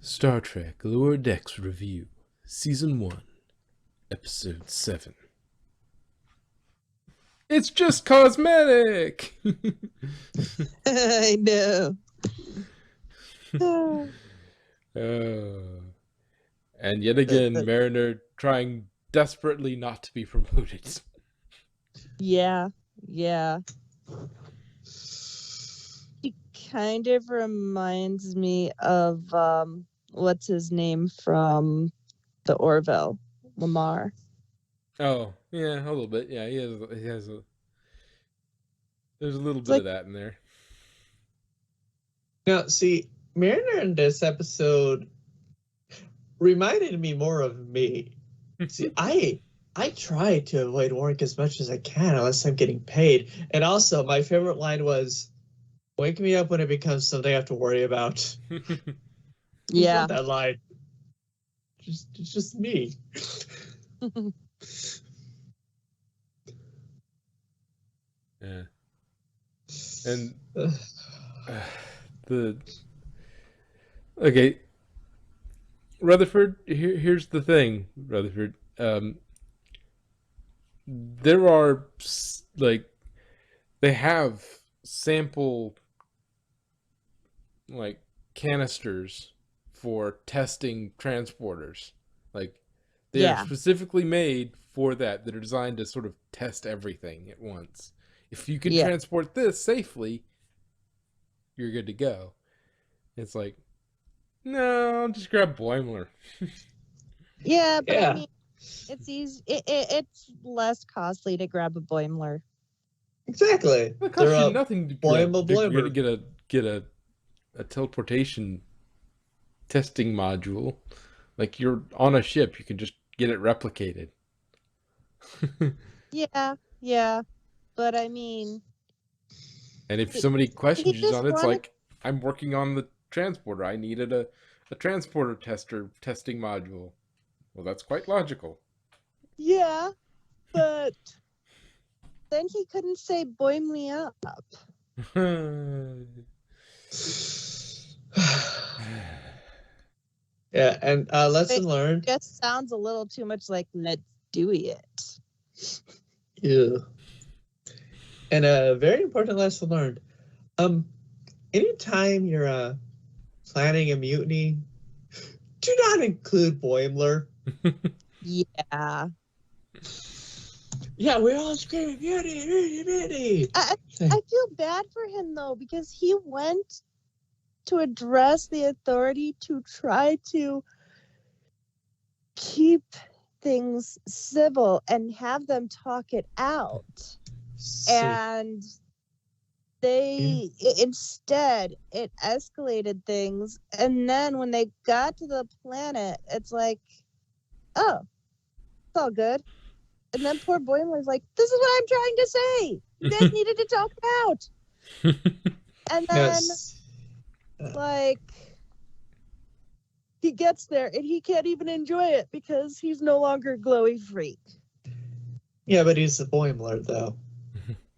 Star Trek Lower Decks Review, Season 1, Episode 7. It's just cosmetic! I know. And yet again, Mariner trying desperately not to be promoted. Yeah. He kind of reminds me of what's his name from the Orville, Lamar. Oh, yeah, a little bit. Yeah, he has a. There's a little bit of that in there. Now, see, Mariner in this episode reminded me more of me. See, I try to avoid work as much as I can unless I'm getting paid. And also, my favorite line was, "Wake me up when it becomes something I have to worry about." Yeah. That line. It's just me. Yeah. And okay, Rutherford. Here's the thing, Rutherford. There are they have sample canisters for testing transporters. They are specifically made for that are designed to sort of test everything at once. If you can transport this safely, you're good to go. It's like, no, just grab Boimler. Yeah, but I mean, it's easy. It's less costly to grab a Boimler. Exactly. It costs you nothing to Boimler. get a teleportation testing module. Like, you're on a ship, you can just get it replicated. Yeah. But I mean, and if somebody questions you on it, it's like, I'm working on the transporter. I needed a transporter testing module. Well, that's quite logical. Yeah, but then he couldn't say "boim me up." Yeah, and lesson learned. Just sounds a little too much like "let's do it." Yeah. And a very important lesson learned. Anytime you're planning a mutiny, do not include Boimler. Yeah. Yeah, we're all screaming, mutiny. I feel bad for him though, because he went to address the authority to try to keep things civil and have them talk it out. And instead it escalated things, and then when they got to the planet, it's like, oh, it's all good. And then poor Boimler's like, this is what I'm trying to say. You guys needed to talk it out. And then he gets there and he can't even enjoy it because he's no longer glowy freak. Yeah, but he's a Boimler though.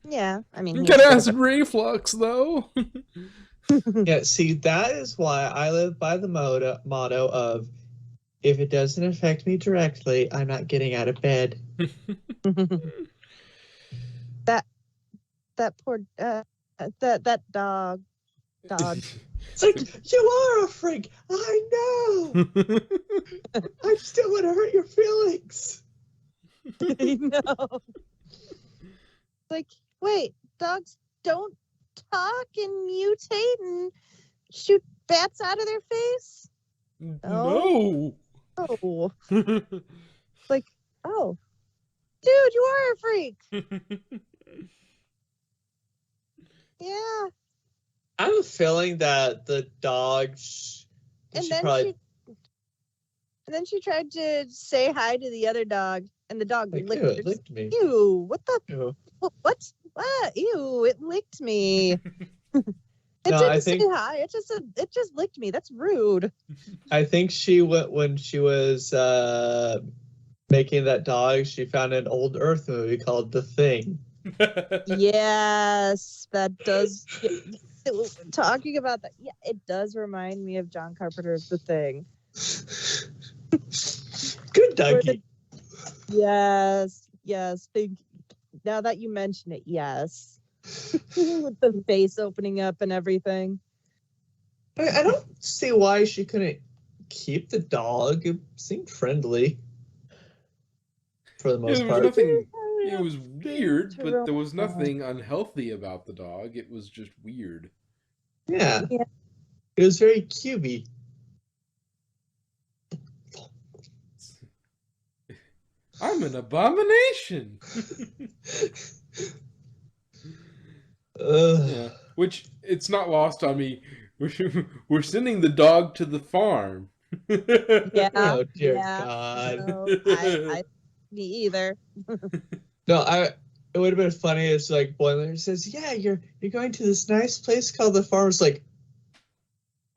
Yeah, I mean, you got acid reflux though. Yeah, see, that is why I live by the motto of, if it doesn't affect me directly, I'm not getting out of bed. that poor that dog. It's like, you are a freak. I know. I still want to hurt your feelings. I know. Like, wait, dogs don't talk and mutate and shoot bats out of their face? No. Oh. Like, oh, dude, you are a freak. Yeah. I have a feeling that the dog. And then she tried to say hi to the other dog, and the dog licked me. Ew! What the? Ew. What? Ew! It licked me. It didn't say hi. It just licked me. That's rude. I think when she was making that dog, she found an old Earth movie called The Thing. Yes, that does. talking about that, yeah, it does remind me of John Carpenter's The Thing. Good doggy. Yes. Now that you mention it, yes. With the face opening up and everything. I don't see why she couldn't keep the dog. It seemed friendly for the most part. It was weird, but there was nothing unhealthy about the dog. It was just weird. Yeah. It was very cubey. I'm an abomination. Yeah, which it's not lost on me. We're sending the dog to the farm. Yeah. Oh dear God. No, me either. No, it would have been funny. It's like Boimler says, "Yeah, you're going to this nice place called the farm." It's like,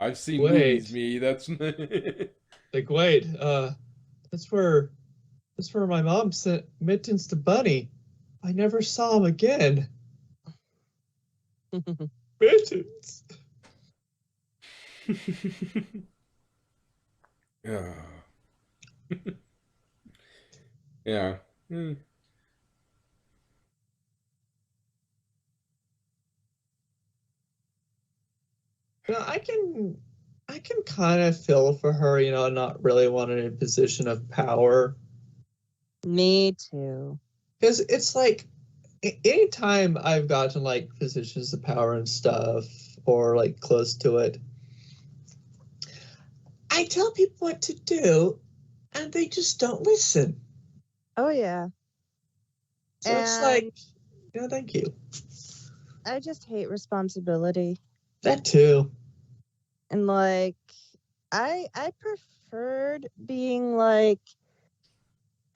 I've seen movies, me. That's like, wait, that's where my mom sent Mittens to Bunny. I never saw him again. Mittens. Yeah. Yeah. No, I can kind of feel for her, not really wanting a position of power. Me too. Because it's like, anytime I've gotten like positions of power and stuff, or like close to it, I tell people what to do, and they just don't listen. Oh yeah. So it's like, thank you. I just hate responsibility. That too. And like, I preferred being like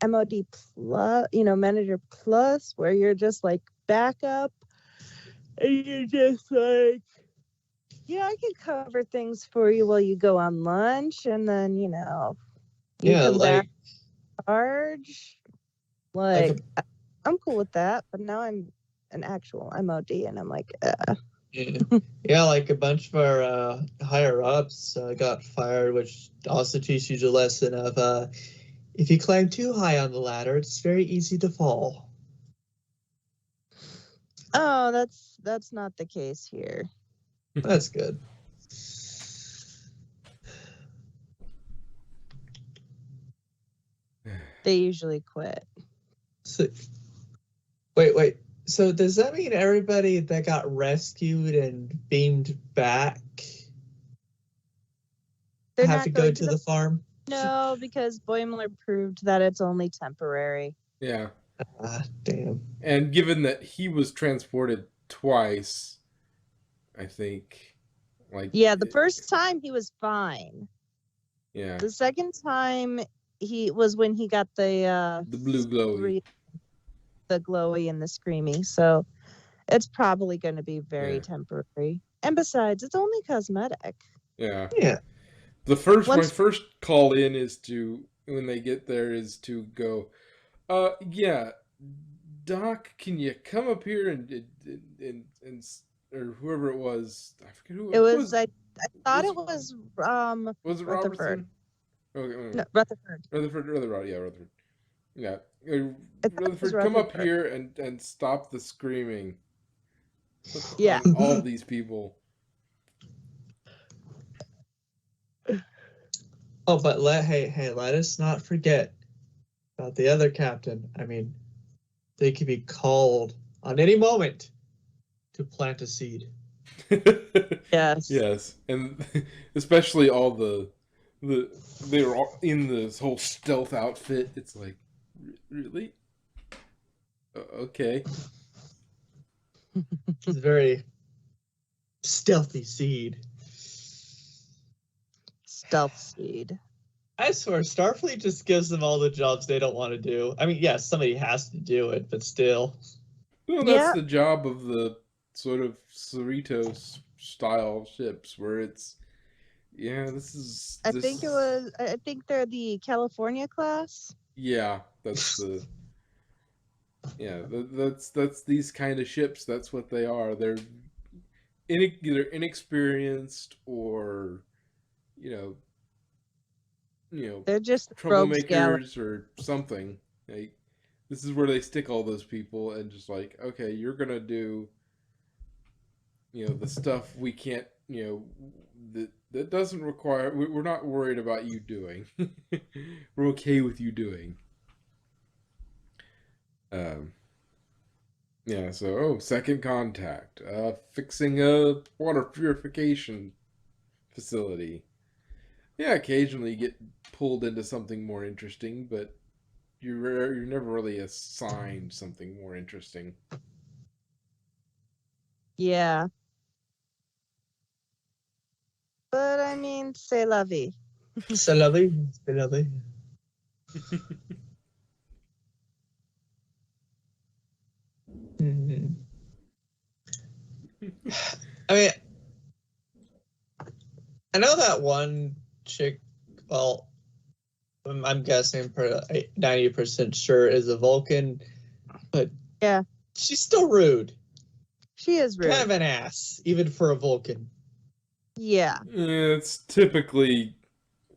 MOD plus, manager plus, where you're just like backup, and you're just like, I can cover things for you while you go on lunch, and then you come back charge. Like, I'm cool with that, but now I'm an actual MOD, and I'm like, Yeah, like a bunch of our higher ups got fired, which also teaches you a lesson of if you climb too high on the ladder, it's very easy to fall. Oh, that's not the case here. That's good. They usually quit. So, wait. So does that mean everybody that got rescued and beamed back have to go to the farm? No, because Boimler proved that it's only temporary. Yeah. Damn. And given that he was transported twice, I think, the first time he was fine. Yeah. The second time he was when he got the blue glowy, the glowy and the screamy. So it's probably going to be very temporary. And besides, it's only cosmetic. Yeah. Yeah. My first call in is to, when they get there, is to go, yeah, Doc, can you come up here and or whoever it was, I forget who it was. I thought it was was it Robertson? Okay, no, Rutherford. Rutherford. Yeah, Rutherford, come up here and stop the screaming. Yeah, all these people. Oh, but let us not forget about the other captain. I mean, they could be called on any moment to plant a seed. Yes, and especially all they were all in this whole stealth outfit. It's like, really? Okay. It's a very stealthy seed. Stealth seed. I swear, Starfleet just gives them all the jobs they don't want to do. I mean, yes, somebody has to do it, but still. Well, that's the job of the sort of Cerritos style ships, where it's, I think they're the California class. Yeah, that's the. Yeah, that's these kind of ships. That's what they are. either inexperienced or you know, They're just rogues gallery. troublemakers or something. Like, this is where they stick all those people and just like, okay, you're gonna do, the stuff we can't, that doesn't require. We're not worried about you doing. We're okay with you doing. Um, yeah. So, second contact. Fixing a water purification facility. Yeah, occasionally you get pulled into something more interesting, but you're never really assigned something more interesting. Yeah. But I mean, c'est la vie. C'est la vie. C'est la vie. Mm-hmm. I mean, I know that one chick, well, I'm guessing 90% sure is a Vulcan, but yeah, she's still rude. She is rude. Kind of an ass, even for a Vulcan. Yeah. It's typically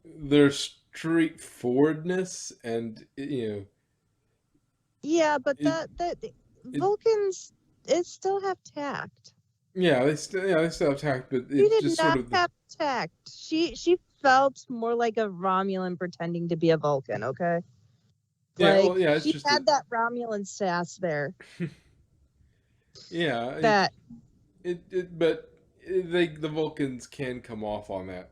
their straightforwardness and, Yeah, but Vulcans, it still have tact. Yeah, they still have tact, but She it's did just not sort of have tact. She felt more like a Romulan pretending to be a Vulcan. Okay. yeah. Like, Well, yeah, it's she just had that Romulan sass there. yeah. That But the Vulcans can come off on that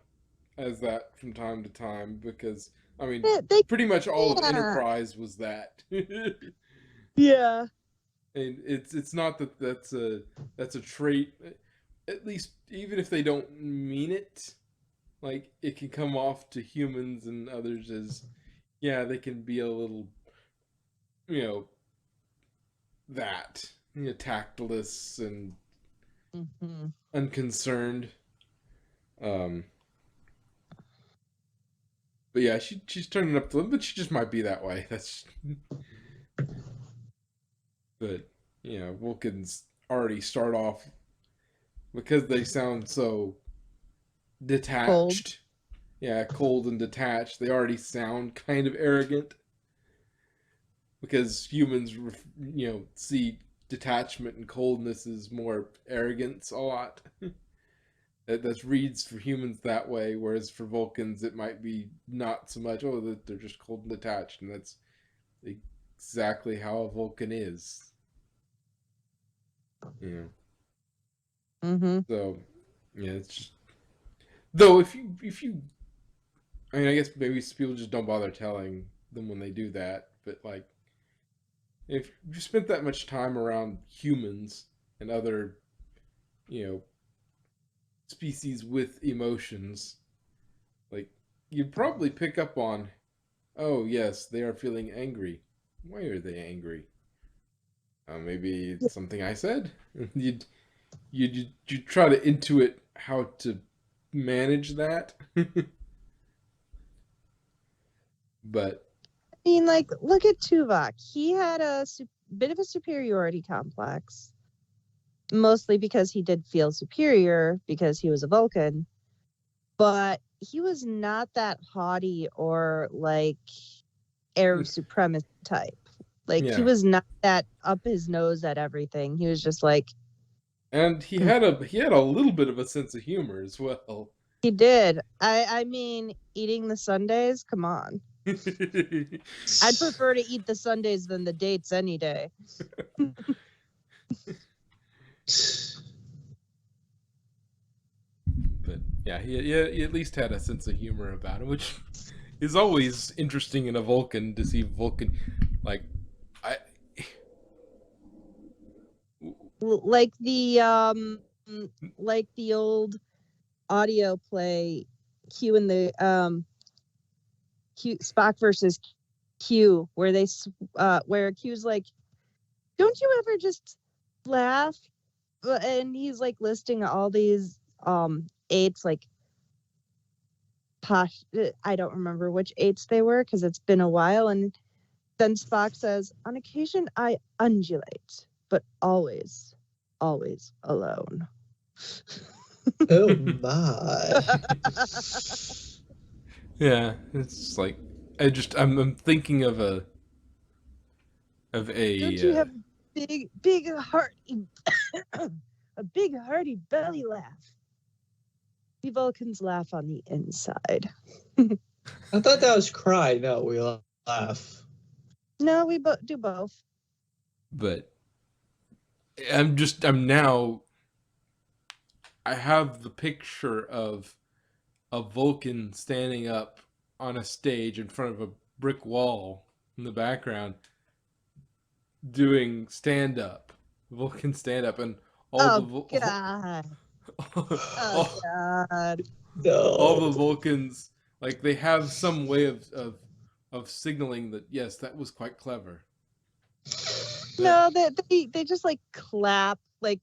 as that from time to time because I mean, they pretty much all of can't. Enterprise was that. Yeah. And it's not that that's a trait. At least even if they don't mean it, like it can come off to humans and others as, yeah, they can be a little, you know, that tactless and unconcerned. Um, but yeah, she's turning up the limit, but she just might be that way. That's but Vulcans already start off because they sound so detached. Cold. Yeah, cold and detached. They already sound kind of arrogant because humans, see detachment and coldness as more arrogance a lot. That reads for humans that way, whereas for Vulcans it might be not so much. Oh, they're just cold and detached, and that's exactly how a Vulcan is. So, yeah, it's just, though if you, I mean, I guess maybe people just don't bother telling them when they do that, but like, if you spent that much time around humans and other, species with emotions, like, you'd probably pick up on, oh yes, they are feeling angry. Why are they angry? Maybe it's something I said. You'd try to intuit how to manage that. But I mean, like, look at Tuvok. He had a bit of a superiority complex, mostly because he did feel superior because he was a Vulcan, but he was not that haughty or like air of supremacy type. Like, he was not that up his nose at everything. He was just like, and he had a little bit of a sense of humor as well. He did. I mean, eating the sundaes, come on. I'd prefer to eat the sundaes than the dates any day. But yeah, he at least had a sense of humor about him, which is always interesting in a Vulcan to see Vulcan like like the old audio play Q and the Q Spock versus Q, where where Q's like, don't you ever just laugh? And he's like listing all these eights, like posh. I don't remember which eights they were because it's been a while. And then Spock says, on occasion I undulate, but always alone. Oh my. Yeah, it's like I'm thinking of a Don't you have big hearty a big hearty belly laugh? We Vulcans laugh on the inside. I thought that was cry. No, we laugh. No, we do both. but I have the picture of a Vulcan standing up on a stage in front of a brick wall in the background doing stand up, Vulcan stand up, and God. all, God. No. all the Vulcans, like, they have some way of signaling that yes, that was quite clever. No, they just like clap. Like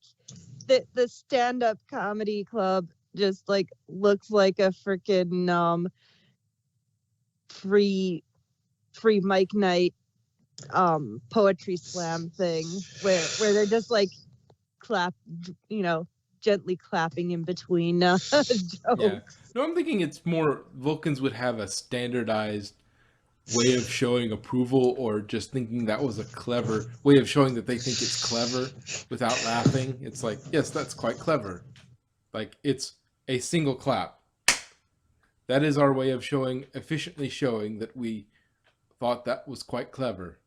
the stand up comedy club just like looks like a freaking free mic night poetry slam thing where they're just like clap, gently clapping in between jokes. Yeah. No, I'm thinking it's more Vulcans would have a standardized way of showing approval, or just thinking that was a clever way of showing that they think it's clever without laughing. It's like, yes, that's quite clever. Like, it's a single clap. That is our way of efficiently showing that we thought that was quite clever.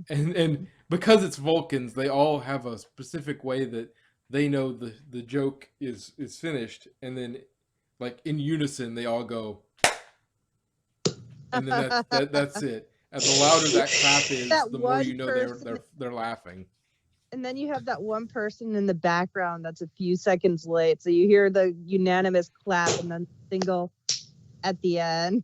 And because it's Vulcans, they all have a specific way that they know the joke is finished, and then, like, in unison they all go, and then that's it. And the louder that clap is, the more you know they're laughing. And then you have that one person in the background that's a few seconds late, so you hear the unanimous clap and then single at the end.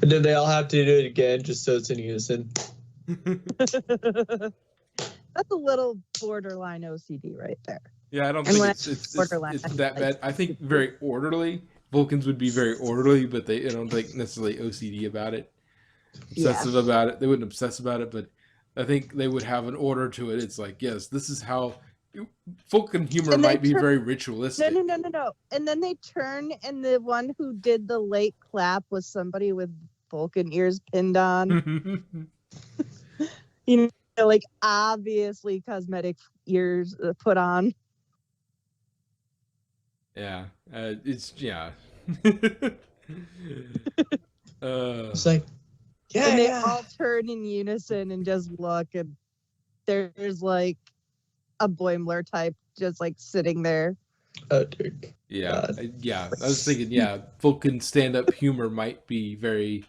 And then they all have to do it again just so it's in unison. That's a little borderline OCD right there. Yeah, I don't think it's that bad. I think very orderly. Vulcans would be very orderly, but I don't think necessarily OCD about it. Obsessive about it. They wouldn't obsess about it, but I think they would have an order to it. It's like, yes, this is how Vulcan humor might be very ritualistic. No. And then they turn, and the one who did the late clap was somebody with Vulcan ears pinned on. Like obviously cosmetic ears put on. Yeah, it's it's like, yeah, and they all turn in unison and just look, and there's like a Boimler type just like sitting there. Oh, dude. Yeah. I was thinking, Vulcan stand-up humor might be very,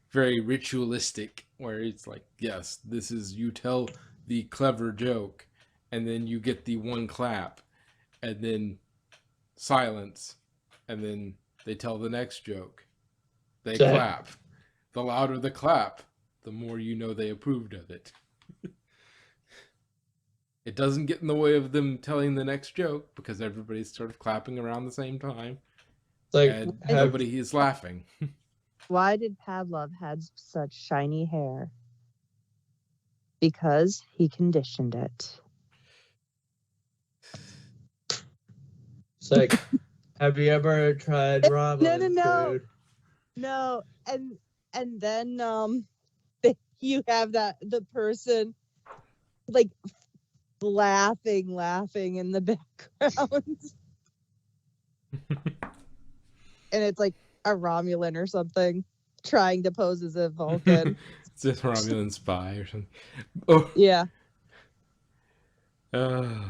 very ritualistic, where it's like, yes, this is, you tell the clever joke, and then you get the one clap, and then silence, and then they tell the next joke. They clap. The louder the clap, the more you know they approved of it. It doesn't get in the way of them telling the next joke, because everybody's sort of clapping around the same time. Like, and nobody is laughing. Why did Pavlov have such shiny hair? Because he conditioned it. It's like, have you ever tried ramen food? No. And then you have the person like laughing in the background. And it's like a Romulan or something trying to pose as a Vulcan. It's a Romulan spy or something. Oh. Yeah. God.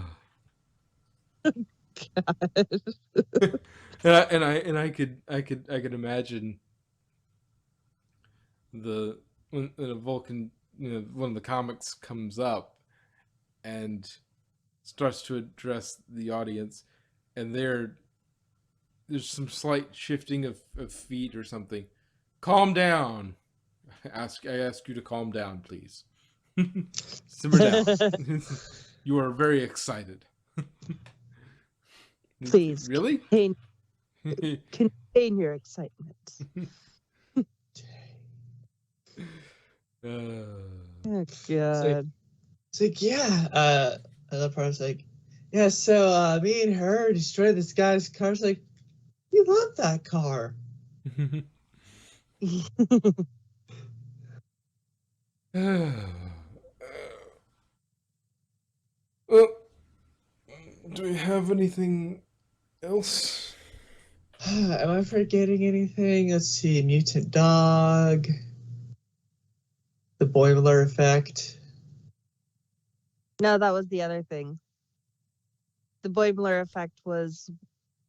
and I could imagine when a Vulcan, one of the comics comes up and starts to address the audience, and there's some slight shifting of feet or something. Calm down. I ask you to calm down, please. Simmer down. You are very excited. Please. Really? Contain your excitement. Oh, God. It's like, yeah. Another part's like, yeah, so me and her destroyed this guy's car. It's like, you love that car. Well, do we have anything else? Am I forgetting anything? Let's see. Mutant dog. The Boimler effect. No, that was the other thing. The Boimler effect was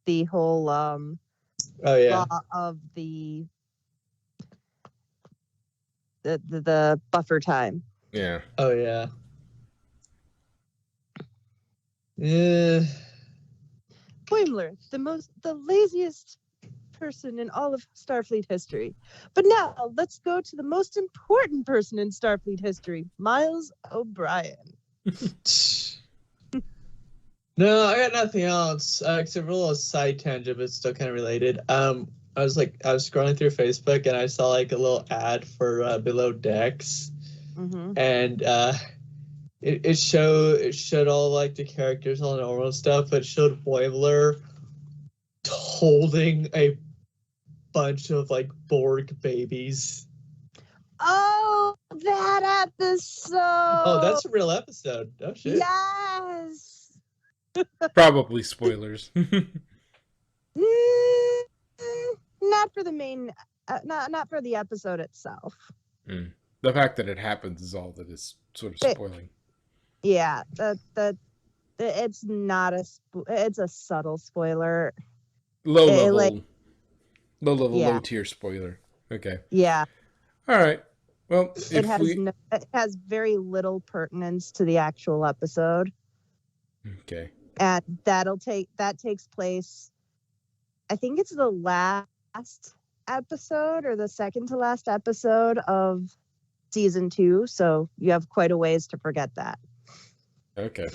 the whole Oh yeah. law of the buffer time. Yeah. Oh yeah. Yeah. Boimler, the laziest person in all of Starfleet history. But now let's go to the most important person in Starfleet history, Miles O'Brien. No, I got nothing else except for a little side tangent, but still kind of related. I was scrolling through Facebook and I saw like a little ad for Below Decks, and it showed all like the characters, all the normal stuff, but it showed Boimler holding a bunch of like Borg babies. Oh, that episode! Oh, that's a real episode. Oh shit! Yes. Probably spoilers. Not for the main, not for the episode itself. The fact that it happens is all that is sort of spoiling. Yeah, it's not it's a subtle spoiler. Low tier spoiler. Okay. Yeah. All right. Well, it has very little pertinence to the actual episode. Okay. And that takes place, I think it's the last episode or the second to last episode of season 2, so you have quite a ways to forget that. Okay.